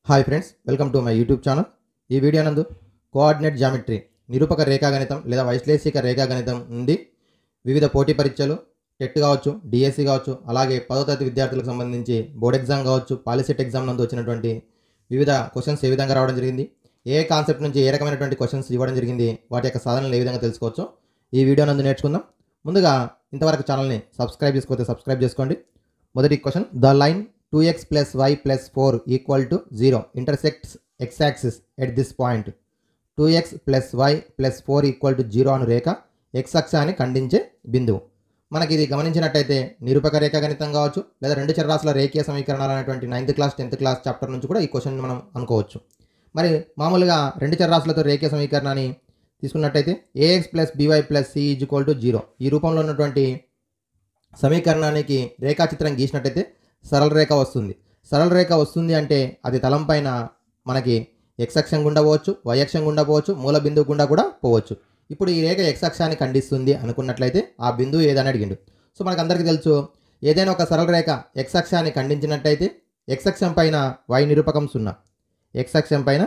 Hi friends, welcome to my YouTube channel. ఈ video నందు coordinate geometry, నిరూపక రేఖాగణితం లేదా వైశ్లేషిక రేఖాగణితం నుండి వివిధ పోటీ పరీక్షలు, టెట్ కావచ్చు, డిఎస్సి కావచ్చు, అలాగే 10వ తరగతి విద్యార్థులకు సంబంధించి బోర్డ్ ఎగ్జామ్ కావచ్చు, పాలిసెట్ ఎగ్జామ్ నందు వచ్చినటువంటి వివిధ క్వశ్చన్స్ ఏ విధంగా రావడం జరిగింది, ఏ కాన్సెప్ట్ నుంచి ఏ రకమైనటువంటి క్వశ్చన్స్ ఇవ్వడం జరిగింది, వాటి యొక్క సాధనలు ఏ విధంగా తెలుసుకోవచ్చు ఈ వీడియో నందు నేర్చుకుందాం. ముందుగా ఇంతవరకు ఛానల్ని సబ్స్క్రైబ్ చేసుకోతే సబ్స్క్రైబ్ చేసుకోండి. మొదటి question, the line 2x plus y plus 4 equal to 0 intersects x-axis at this point. 2x plus y plus 4 equal to 0 Anu Rekha x అక్షాన్ని ఖండించే బిందువు. మనకి ఇది గమనించినట్టయితే నిరూపక రేఖాగణితం కావచ్చు, లేదా రెండు చరరాశుల రేఖీయ సమీకరణాలు అనేటువంటి 9th class 10th class chapter నుంచి కూడా ఈ క్వశ్చన్ మనం అనుకోవచ్చు. మరి మామూలుగా రెండు చరరాశులతో రేఖీయ సమీకరణాన్ని తీసుకున్నట్టయితే ax plus by plus c is equal to 0 ఈ రూపంలో ఉన్నటువంటి సమీకరణానికి రేఖాచిత్రం గీసినట్టయితే సరళ రేఖ వస్తుంది. సరళ రేఖ వస్తుంది అంటే అది తలం పైన మనకి x అక్షం గుండా పోవచ్చు, y అక్షం గుండా పోవచ్చు, మూల బిందువు గుండా కూడా పోవచ్చు. ఇప్పుడు ఈ రేఖ x అక్షాన్ని ఖండిస్తుంది అనుకున్నట్లయితే ఆ బిందువు ఏదని అడిగిండు. సో మనకు అందరికీ తెలుసు, ఏదైనా ఒక సరళ రేఖ x అక్షాన్ని ఖండించినట్టయితే x అక్షం పైన y నిరూపకం 0, x అక్షం పైన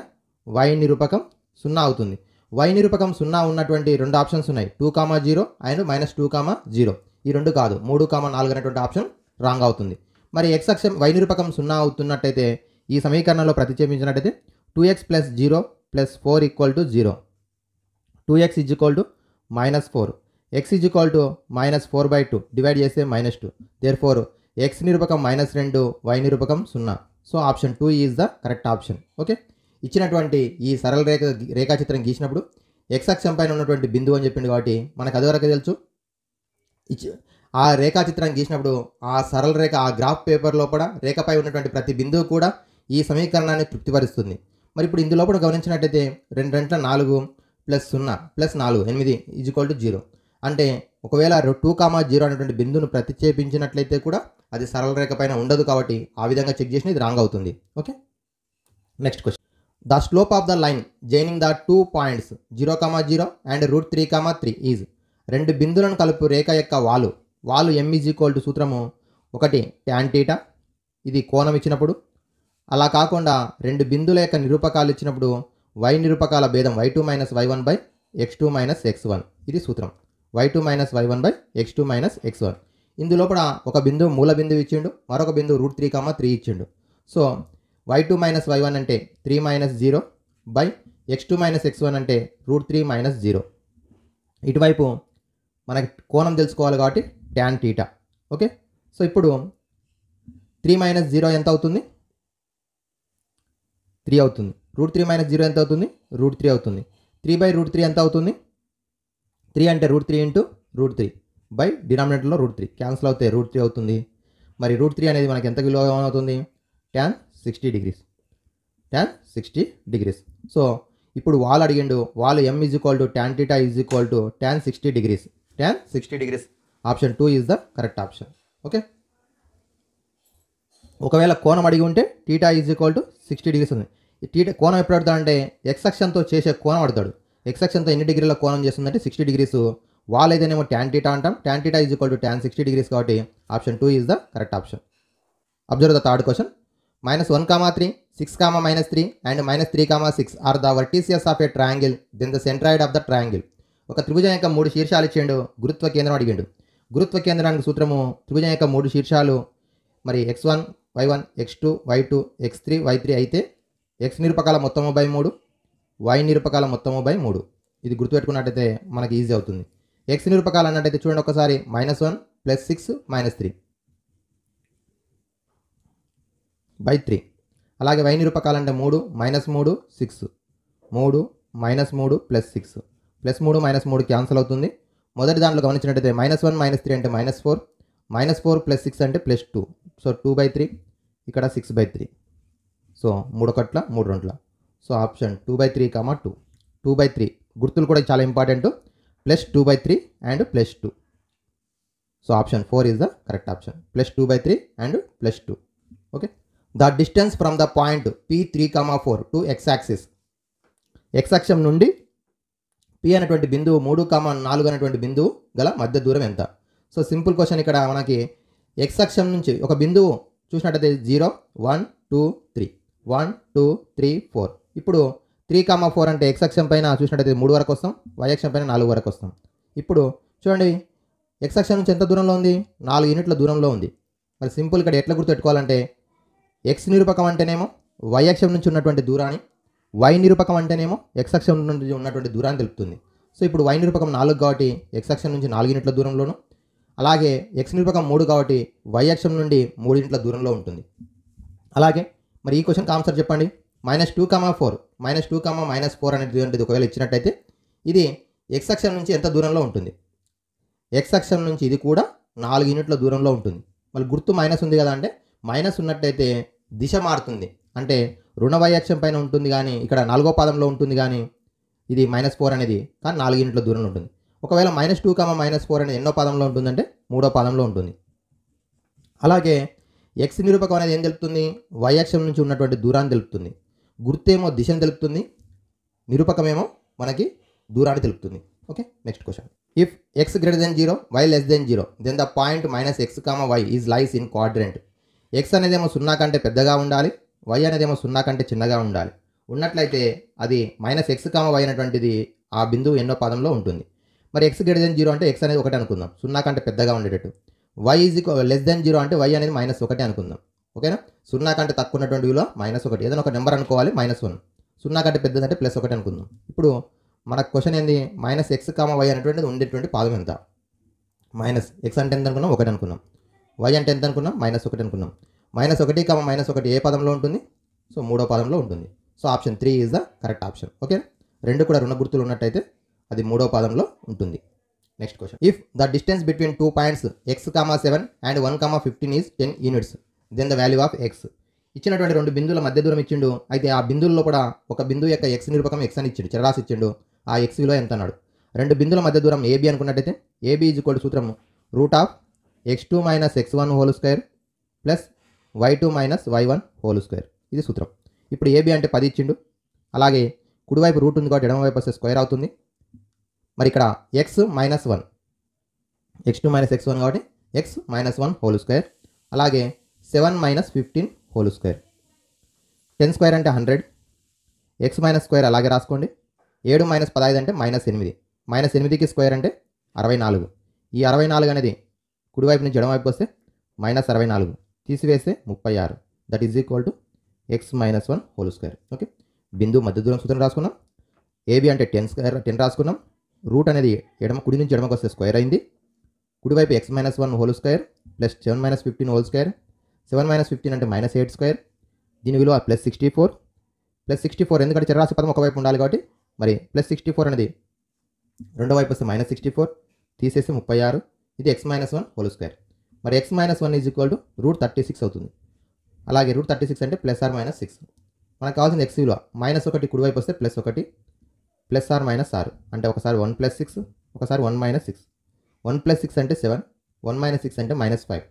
y నిరూపకం 0 అవుతుంది. y నిరూపకం 0 ఉన్నటువంటి రెండు ఆప్షన్స్ ఉన్నాయి, 2,0 అండ్ -2,0. ఈ రెండు కాదు, 3,4 అనేటువంటి ఆప్షన్ రాంగ్ అవుతుంది. మరి x అక్షం y నిరూపకం 0 అవుతున్నట్టయితే ఈ సమీకరణంలో ప్రతిక్షేపించినట్టయితే 2x plus 0 plus 4 equal to 0. 2x is equal to -4. x is equal to -4/2. Divide చేస్తే -2. therefore x నిరూపకం -2, y నిరూపకం 0. So option 2 is the correct option. Okay, ఇచ్చినటువంటి ఈ సరళ రేఖాచిత్రం గీసినప్పుడు x అక్షం పైన ఉన్నటువంటి బిందువు అని చెప్పింది కాబట్టి మనకు అదివరకు తెలుసు. ఆ రేఖాచిత్రం గీసినప్పుడు ఆ సరళ రేఖ ఆ గ్రాఫ్ పేపర్ లోపల రేఖపై ఉన్నటువంటి ప్రతి బిందువు కూడా ఈ సమీకరణాన్ని తృప్తిపరుస్తుంది. మరి ఇప్పుడు ఇందులో కూడా గమనించినట్టయితే 2 4 plus 0 plus 4 8 is equal to 0 అంటే ఒకవేళ 2,0 అనేటువంటి బిందువును ప్రతిక్షేపించినట్లయితే కూడా అది సరళ రేఖ పైన ఉండదు కాబట్టి ఆ విధంగా చెక్ చేసిన ఇది రాంగ్ అవుతుంది. Okay, next question, the slope of the line joining the 2 points 0,0 and √3,3 is. రెండు బిందువులను కలుపు రేఖ యొక్క వాలు m ఈజ్ ఈక్వల్ టు సూత్రము ఒకటి tan θ, ఇది కోణం ఇచ్చినప్పుడు. అలా కాకుండా రెండు బిందువుల యొక్క నిరూపకాలు ఇచ్చినప్పుడు y నిరూపకాల భేదం y2 - y1/x2 - x1, ఇది సూత్రం. y2 - y1/x2 - x1. ఇందులోపల ఒక బిందువు మూల బిందువు ఇచ్చిండు, మరొక బిందువు √3,3 ఇచ్చిండు. సో y2 - y1 అంటే 3 - 0/x2 - x1 అంటే √3 - 0. ఇటువైపు మనకి కోణం తెలుసుకోవాలి కాబట్టి tan θ. ఓకే, సో ఇప్పుడు 3 - 0 ఎంత అవుతుంది? 3 అవుతుంది. √3 - 0 ఎంత అవుతుంది? √3 అవుతుంది. 3/√3 ఎంత అవుతుంది? 3 అంటే √3 ఇంటూ √3 బై డినామినేటర్లో √3 క్యాన్సిల్ అవుతాయి, √3 అవుతుంది. మరి √3 అనేది మనకి ఎంత విలువ అవుతుంది? tan 60 degrees. tan 60 degrees. So ఇప్పుడు వాల్ అడిగిండు, value m is equal to tan θ is equal to tan 60 degrees. tan 60 degrees. Option 2 is the correct option. Okay, ఒకవేళ కోణం అడిగి ఉంటే θ ఈజ్ ఈక్వల్ టు 60 degrees ఉంది. ఈ కోణం ఎప్పుడు అడుగుతాడంటే x అక్షంతో చేసే కోణం అడుగుతాడు. x అక్షంతో ఎన్ని డిగ్రీల కోణం చేస్తుందంటే 60 degrees. వాల్ అయితేనేమో tan θ అంటాం, tan θ is equal to tan 60 degrees కాబట్టి option 2 is the correct option. Observe the third question, -1,3, 6, -3 and -3,6 are the vertices of a triangle, then the centroid of the triangle. ఒక త్రిభుజం యొక్క 3 శీర్షాలు ఇచ్చిండు, గురుత్వ కేంద్రం అడిగిండు. గురుత్వ కేంద్రానికి సూత్రము త్రిభుజం యొక్క 3 శీర్షాలు మరి x1 y1 x2 y2 x3 y3 అయితే x నిరూపకాల మొత్తము బై 3, y నిరూపకాల మొత్తము బై 3. ఇది గుర్తుపెట్టుకున్నట్టయితే మనకి ఈజీ అవుతుంది. x నిరూపకాలు అన్నట్టయితే చూడండి ఒకసారి, -1 + 6 -3 బై 3. అలాగే y నిరూపకాలంటే 3 -3 6, 3 -3 + 6 +3 -3 క్యాన్సిల్ అవుతుంది. మొదటి దాంట్లో గమనించినట్టయితే -1 -3 అంటే -4, -4 + 6 అంటే +2. సో 2/3, ఇక్కడ 6/3. సో 3 ఒకట్ల 3 రెంట్ల. So option 2/3, 2. 2/3 గుర్తులు కూడా చాలా important, +2/3 and +2. So option 4 is the correct option, +2/3 and +2. Okay, the distance from the point P3,4 to x axis. x అక్షం నుండి P అనేటువంటి బిందువు 3,4 అనేటువంటి బిందువు గల మధ్య దూరం ఎంత? సో సింపుల్ క్వశ్చన్, ఇక్కడ మనకి x అక్షం నుంచి ఒక బిందువు చూసినట్టయితే 0 1 2 3 1 2 3 4. ఇప్పుడు 3,4 అంటే x అక్షం పైన చూసినట్టయితే 3 వరకు వస్తాం, y అక్షం పైన 4 వరకు వస్తాం. ఇప్పుడు చూడండి x అక్షం నుంచి ఎంత దూరంలో ఉంది, 4 యూనిట్ల దూరంలో ఉంది. మరి సింపుల్ ఇక్కడ ఎట్లా గుర్తుపెట్టుకోవాలంటే x నిరూపకం అంటేనేమో y అక్షం నుంచి ఉన్నటువంటి దూరాన్ని, y నిరూపకం అంటేనేమో x అక్షం నుంచి ఉన్నటువంటి దూరాన్ని తెలుపుతుంది. సో ఇప్పుడు y నిరూపకం 4 కాబట్టి x అక్షం నుంచి 4 యూనిట్ల దూరంలోను, అలాగే x నిరూపకం 3 కాబట్టి y అక్షం నుండి 3 యూనిట్ల దూరంలో ఉంటుంది. అలాగే మరి ఈ క్వశ్చన్కి ఆన్సర్ చెప్పండి. -2,4 -2, అనేటువంటిది ఒకవేళ ఇచ్చినట్టయితే ఇది x అక్షం నుంచి ఎంత దూరంలో ఉంటుంది? x అక్షం నుంచి ఇది కూడా 4 యూనిట్ల దూరంలో ఉంటుంది. మళ్ళీ గుర్తు మైనస్ ఉంది కదా, అంటే మైనస్ ఉన్నట్టయితే దిశ మారుతుంది, అంటే రుణ y అక్షం పైన ఉంటుంది కానీ ఇక్కడ 4వ పాదంలో ఉంటుంది కానీ ఇది -4 అనేది కానీ 4 యూనిట్ల దూరంలో ఉంటుంది. ఒకవేళ -2, -4 అనేది ఎన్నో పాదంలో ఉంటుందంటే 3వ పాదంలో ఉంటుంది. అలాగే x నిరూపకం అనేది ఏం తెలుపుతుంది? y అక్షం నుంచి ఉన్నటువంటి దూరాన్ని తెలుపుతుంది. గుర్తేమో దిశను తెలుపుతుంది, నిరూపకమేమో మనకి దూరాన్ని తెలుపుతుంది. Okay, next question. If x greater than 0, y less than 0, then the point -x, y is lies in quadrant. x అనేదేమో 0 కంటే పెద్దగా ఉండాలి, y అనేదేమో 0 కంటే చిన్నగా ఉండాలి. ఉన్నట్లయితే అది -x, y అనేటువంటిది ఆ బిందువు ఎన్నో పాదంలో ఉంటుంది. మరి x greater than 0 అంటే x అనేది 1 అనుకుందాం, 0 కంటే పెద్దగా ఉండేటట్టు. y is less than 0 అంటే y అనేది -1 అనుకుందాం. ఓకేనా, 0 కంటే తక్కువ ఉన్నటువంటి విలువ -1, ఏదైనా ఒక నెంబర్ అనుకోవాలి. -1, 0 కంటే పెద్దదంటే +1 అనుకుందాం. ఇప్పుడు మన క్వశ్చన్ ఏంది? -x, y అనేటువంటిది ఉండేటువంటి పాదం ఎంత? x అంటే ఎంత అనుకున్నాం? 1 అనుకున్నాం. y అంటే ఎంత అనుకున్నాం? -1 అనుకున్నాం. -1, -1 ఏ పదంలో ఉంటుంది? సో 3వ పాదంలో ఉంటుంది. So option 3 is the correct option. Okay, రెండు కూడా రుణ గుర్తులు ఉన్నట్టయితే అది 3వ పాదంలో ఉంటుంది. Next question. If the distance between 2 points x, 7 and 1, 15 is 10 units, then the value of x. ఇచ్చినటువంటి రెండు బిందువుల మధ్య దూరం ఇచ్చిండు. అయితే ఆ బిందువుల్లో కూడా ఒక బిందువు యొక్క x నిరూపకం x అని ఇచ్చిండు, చరరాశి ఇచ్చిండు. ఆ x విలువ ఎంత అన్నాడు? రెండు బిందువుల మధ్య దూరం AB అనుకున్నట్టయితే AB = సూత్రం x2 - x1 whole square plus y2 - y1 whole square. ఇది సూత్రం. ఇప్పుడు AB అంటే 10 ఇచ్చిండు. అలాగే కుడివైపు రూట్ ఉంది కాబట్టి ఎడమవైపు వస్తే స్క్వేర్ అవుతుంది. మరి ఇక్కడ x - 1, x2 - x1 కాబట్టి x - 1 హోల్ స్క్వేర్. అలాగే 7 - 15 హోల్ స్క్వేర్. 10 స్క్వేర్ అంటే 100, x - స్క్వేర్ అలాగే రాసుకోండి. 7 - 15 అంటే -8, -8కి స్క్వేర్ అంటే 64. ఈ 64 అనేది కుడివైపు నుంచి ఎడమవైపు వస్తే -64, తీసివేస్తే 36. That is equal to x - 1 whole square. Okay, బిందువు మధ్య దూరం సూత్రం రాసుకున్నాం. AB అంటే 10 స్క్వేర్ 10 రాసుకున్నాం. రూట్ అనేది కుడి నుంచి ఎడమకు వస్తే స్క్వేర్ అయింది. కుడివైపు x - 1 whole square plus 7 - 15 whole square. 7 - 15 అంటే -8 స్క్వేర్. దీని విలువ +64. +64 ఎందుకంటే చరరాశి పదం ఒకవైపు ఉండాలి కాబట్టి మరి +64 అనేది రెండో వైపు వస్తే -64, తీసేసి 36. ఇది x - 1 హోల్ స్క్వేర్. మరి x - 1 ఈజ్ ఈక్వల్ టు √36 అవుతుంది. అలాగే √36 అంటే +6. మనకు కావాల్సిన x విలువ -1 కుడివైపు వస్తే +1 +6 అంటే ఒకసారి 1 + 6, ఒకసారి 1 - 6. 1 + 6 అంటే 7, 1 - 6 అంటే -5.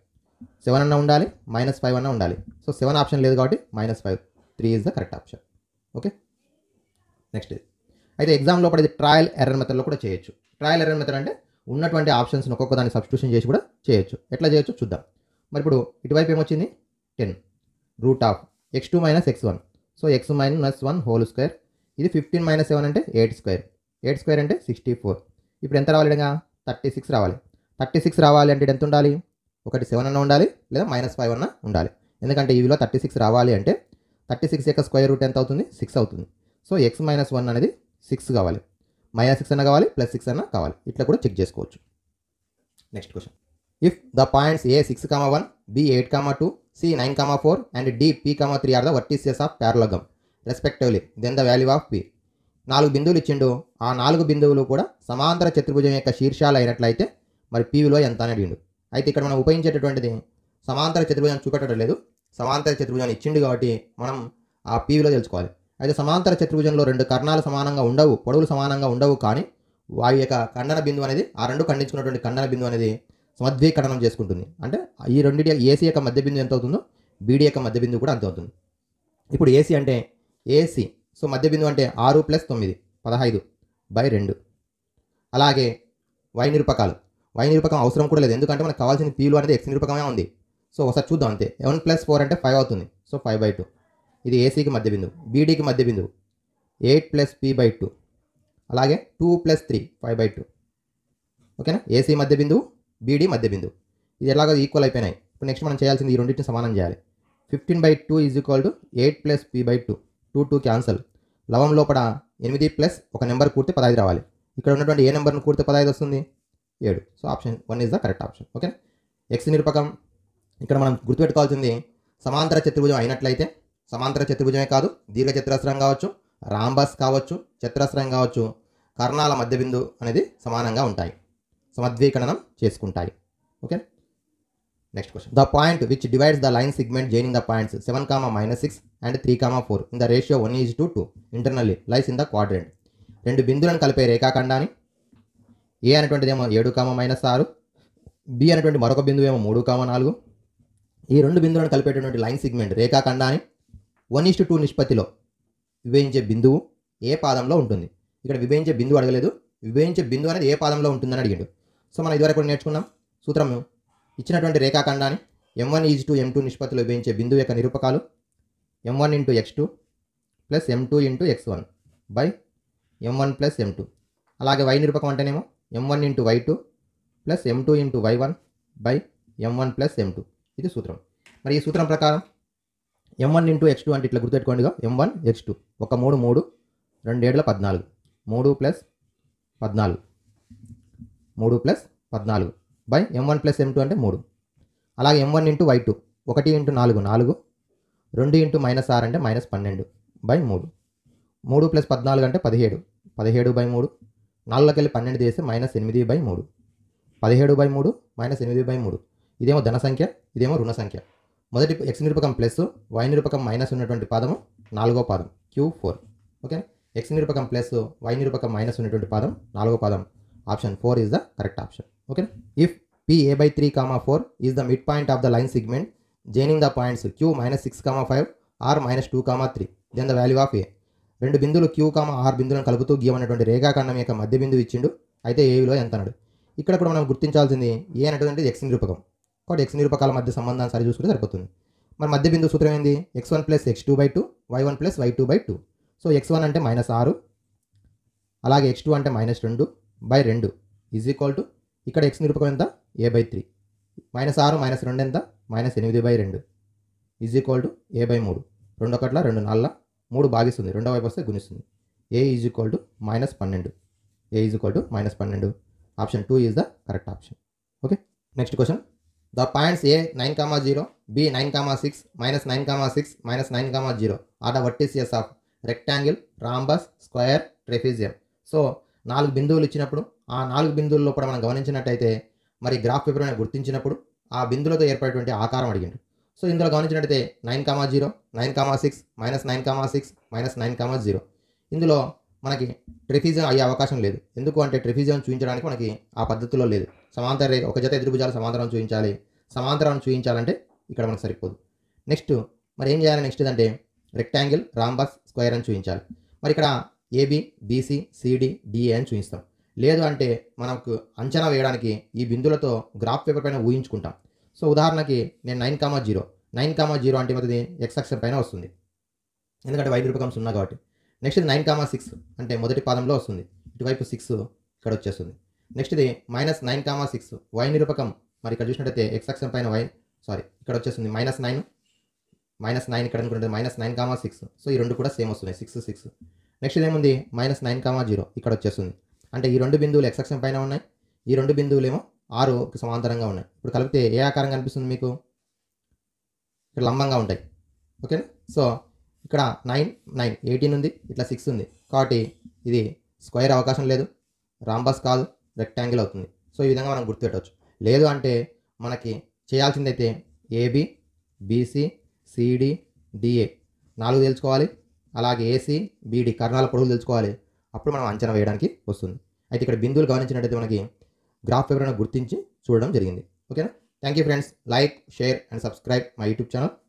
7 అన్న ఉండాలి, -5 అన్న ఉండాలి. సో 7 ఆప్షన్ లేదు కాబట్టి -5. 3 is the correct option. Okay, next. అయితే ఎగ్జామ్ లోపల ఇది ట్రయల్ ఎర్రర్ మెథడ్లో కూడా చేయొచ్చు. ట్రయల్ ఎర్రర్ మెథడ్ అంటే ఉన్నటువంటి ఆప్షన్స్ని ఒక్కొక్క దాన్ని సబ్స్టిట్యూషన్ చేసి కూడా చేయొచ్చు. ఎట్లా చేయొచ్చు చూద్దాం. మరి ఇప్పుడు ఇటువైపు ఏమొచ్చింది? 10 √x2 - x1. So x - 1 whole square. ఇది 15 - 7 అంటే 8 స్క్వేర్. 8 స్క్వేర్ అంటే 64. ఇప్పుడు ఎంత రావాలి? 36 రావాలి. 36 రావాలి అంటే ఎంత ఉండాలి? ఒకటి 7 అన్న ఉండాలి, లేదా -5 అన్న ఉండాలి. ఎందుకంటే ఈ విలువ 36 రావాలి అంటే 36 యొక్క స్క్వేర్ రూట్ ఎంత అవుతుంది? 6 అవుతుంది. సో x - 1 అనేది 6 కావాలి. -6 అన్న కావాలి, +6 అన్న కావాలి. ఇట్లా కూడా చెక్ చేసుకోవచ్చు. Next question. If the points A 6, 1, B 8, 2, C 9, 4 and D P, 3 are the vertices of parallelogram respectively, then the value of P. 4 బిందువులు ఇచ్చిండు. ఆ 4 బిందువులు కూడా సమాంతర చతుర్భుజం యొక్క శీర్షాలు అయినట్లయితే మరి P విలువ ఎంత అని అడిగిండు. అయితే ఇక్కడ మనం ఉపయోగించేటటువంటిది సమాంతర చతుర్భుజం చూపెట్టడం లేదు, సమాంతర చతుర్భుజాన్ని ఇచ్చిండు కాబట్టి మనం ఆ P విలువ తెలుసుకోవాలి. అయితే సమాంతర చతుర్భుజంలో 2 కర్ణాలు సమానంగా ఉండవు, పొడవులు సమానంగా ఉండవు, కానీ వారి యొక్క ఖండన బిందువు అనేది ఆ రెండు ఖండించుకున్నటువంటి ఖండన బిందువు అనేది సమద్వీకరణం చేసుకుంటుంది. అంటే ఈ రెండింటి AC యొక్క మధ్య బిందువు ఎంత అవుతుందో BD యొక్క మధ్య బిందువు కూడా అంత అవుతుంది. ఇప్పుడు AC అంటే AC, సో మధ్య బిందువు అంటే 6 + 9 15/2. అలాగే y నిరూపకాలు, y నిరూపకం అవసరం కూడా లేదు, ఎందుకంటే మనకు కావాల్సిన P విలువ అనేది x నిరూపకమే ఉంది. సో ఒకసారి చూద్దాం అంతే. 1 + 4 అంటే 5 అవుతుంది. సో 5/2. ఇది ఏసీకి మధ్య బిందువు, బీడీకి మధ్య బిందువు 8 + p/2, అలాగే 2 + 3 5/2. ఓకేనా, ఏసీ మధ్య బిందువు, బీడీ మధ్య బిందువు. ఇది ఎలాగో ఈక్వల్ అయిపోయినాయి. ఇప్పుడు నెక్స్ట్ మనం చేయాల్సింది ఈ రెండింటిని సమానం చేయాలి. 15/2 = 8 + p/2. 2 2 క్యాన్సల్. లవం లోపల 8 ప్లస్ ఒక నెంబర్ కూడితే 15 రావాలి. ఇక్కడ ఉన్నటువంటి ఏ నెంబర్ను కూడితే 15 వస్తుంది? 7. So option 1 is the correct option. Okay, X నిరూపకం. ఇక్కడ మనం గుర్తుపెట్టుకోవాల్సింది సమాంతర చతుర్భుజం అయినట్లయితే, సమాంతర చతుర్భుజమే కాదు, దీర్ఘ చతురస్రం కావచ్చు, రాంబస్ కావచ్చు, చతురస్రం కావచ్చు, కర్ణాల మధ్య బిందువు అనేది సమానంగా ఉంటాయి, సమద్వీకరణం చేసుకుంటాయి. Okay, next question. The point which divides the line segment joining the points 7, -6 and 3, 4 in the ratio 1:2 internally lies in the quadrant. రెండు బిందువులను కలిపే రేఖాఖండాన్ని ఏ అనేటువంటిదేమో 7, -6, బి అనేటువంటి మరొక బిందువు ఏమో 3, 4. ఈ రెండు బిందువులను కలిపేటటువంటి లైన్ సెగ్మెంట్ రేఖాఖండాన్ని 1:2 నిష్పత్తిలో విభజించే బిందువు ఏ పాదంలో ఉంటుంది? ఇక్కడ విభజించే బిందువు అడగలేదు, విభజించే బిందువు అనేది ఏ పాదంలో ఉంటుందని అడిగాడు. సో మనం ఇదివరకు కూడా నేర్చుకున్నాం సూత్రం. ఇచ్చినటువంటి రేఖాఖండాన్ని m1:m2 నిష్పత్తిలో విభజించే బిందువు యొక్క నిరూపకాలు m1 × x2 + m2 × x1 m1 + m2. అలాగే y నిరూపకం అంటేనేమో m1 × y2 + m2 × y1 m1 + m2. ఇది సూత్రం. మరి ఈ సూత్రం ప్రకారం m1 × x2 అంటే ఇట్లా గుర్తుపెట్టుకోండిగా, m1 x2 ఒక 3 3 2 7 14 3 + 14 3 + 14 m1 + m2 అంటే 3. అలాగే m1 × y2 1 × 4 4 2 × -6 అంటే -12 3 3 + 14 అంటే 17 17/3. 4లోకి వెళ్ళి 12 తీస్తే -8/3 17/3 -8/3. ఇదేమో ధన సంఖ్య, ఇదేమో రుణ సంఖ్య. మొదటి x నిరూపకం ప్లస్, y నిరూపకం మైనస్ ఉన్నటువంటి పదము 4వ పాదం Q4. ఓకే, x నిరూపకం ప్లస్, y నిరూపకం మైనస్ ఉన్నటువంటి పదం 4వ పాదం. Option 4 is the correct option. Okay, if PA/3, 4 is the mid point of the line segment joining the points Q -6, 5 or -2, 3 then the value of A. రెండు బిందువులు Q, R బిందువులను కలుపుతూ గీయమన్నటువంటి రేఖాఖండం యొక్క మధ్య బిందువు ఇచ్చిండు. అయితే ఏ విలువ ఎంత అన్నాడు. ఇక్కడ కూడా మనం గుర్తించాల్సింది ఏ అనేటువంటి x నిరూపకం కాబట్టి x నిరూపకాల మధ్య సంబంధాన్ని సరి చూసుకుంటే సరిపోతుంది. మరి మధ్య బిందువు సూత్రం ఏంది? x1 + x2/2 y1 + y2/2. So x1 అంటే -6, అలాగే x2 అంటే -2/2 = ఇక్కడ x నిరూపకం ఎంత? A/3. -6 -2 ఎంత? -8/2 A/3. 2 1 2 4 3 భాగిస్తుంది, రెండో వైపు వస్తే గుణిస్తుంది. A = -12. A = -12. Option 2 is the correct option. Okay, next question. The points A 9, 0, B 9, 6, -9, 6, -9, 0 are the vertices of rectangle, rhombus, square, trapezium. So 4 బిందువులు ఇచ్చినప్పుడు ఆ 4 బిందువుల్లో కూడా మనం గమనించినట్టయితే మరి గ్రాఫ్ పేపర్ గుర్తించినప్పుడు ఆ బిందువులతో ఏర్పడేటువంటి ఆకారం అడిగిండు. సో ఇందులో గమనించినట్టయితే 9, 0, 9, 6, -9, 6, -9, 0. ఇందులో మనకి ట్రెఫిజియం అయ్యే అవకాశం లేదు. ఎందుకు అంటే ట్రెఫిజియం చూపించడానికి మనకి ఆ పద్ధతిలో లేదు. సమాంతర రేఖ, ఒక జత ఎదురుభుజాలు సమాంతరం చూపించాలి. సమాంతరం చూపించాలంటే ఇక్కడ మనకు సరిపోదు. నెక్స్ట్ మరి ఏం చేయాలి? నెక్స్ట్ అంటే రెక్టాంగిల్, రాంబస్, స్క్వేర్ అని చూపించాలి. మరి ఇక్కడ ఏబి, బీసీ, సిడి, డిఏ అని చూపిస్తాం. లేదు అంటే మనకు అంచనా వేయడానికి ఈ బిందువులతో గ్రాఫ్ పేపర్ పైన ఊహించుకుంటాం. సో ఉదాహరణకి నేను 9, 0 అంటే ఏమవుతుంది? ఎక్స్ అక్షం పైన వస్తుంది, ఎందుకంటే y నిరూపకం 0 కాబట్టి. నెక్స్ట్ ఇది 9, 6 అంటే మొదటి పాదంలో వస్తుంది, ఇటువైపు 6 ఇక్కడ వచ్చేస్తుంది. నెక్స్ట్ ఇది -9, 6 y నిరూపకం. మరి ఇక్కడ చూసినట్టయితే ఎక్స్ అక్షం పైన ఇక్కడ వచ్చేస్తుంది -9 ఇక్కడ అనుకుంటే -9, 6. సో ఈ రెండు కూడా సేమ్ వస్తున్నాయి, 6, 6. నెక్స్ట్ ఇదేముంది? -9, 0 ఇక్కడ వచ్చేస్తుంది. అంటే ఈ రెండు బిందువులు ఎక్స్ అక్షం పైన ఉన్నాయి, ఈ రెండు బిందువులు ఏమో 6కి సమాంతరంగా ఉన్నాయి. ఇప్పుడు కలిపితే ఏ ఆకారం కనిపిస్తుంది మీకు? ఇక్కడ లంబంగా ఉంటాయి. ఓకేనా? సో ఇక్కడ 9, 18 ఉంది, ఇట్లా 6 ఉంది కాబట్టి ఇది స్క్వేర్ అవకాశం లేదు, రాంబస్ కాదు, రెక్టాంగిల్ అవుతుంది. సో ఈ విధంగా మనం గుర్తుపెట్టవచ్చు. లేదు అంటే మనకి చేయాల్సిందైతే ఏబి, బీసీ, సిడి, డిఏ 4 తెలుసుకోవాలి, అలాగే ఏసీ, బీడి కర్ణాల పొడవులు తెలుసుకోవాలి. అప్పుడు మనం అంచనా వేయడానికి వస్తుంది. అయితే ఇక్కడ బిందువులు గమనించినట్టయితే మనకి గ్రాఫ్ పేపర్ గుర్తించి చూడడం జరిగింది. ఓకేనా? Thank you friends. Like, share and subscribe my YouTube channel.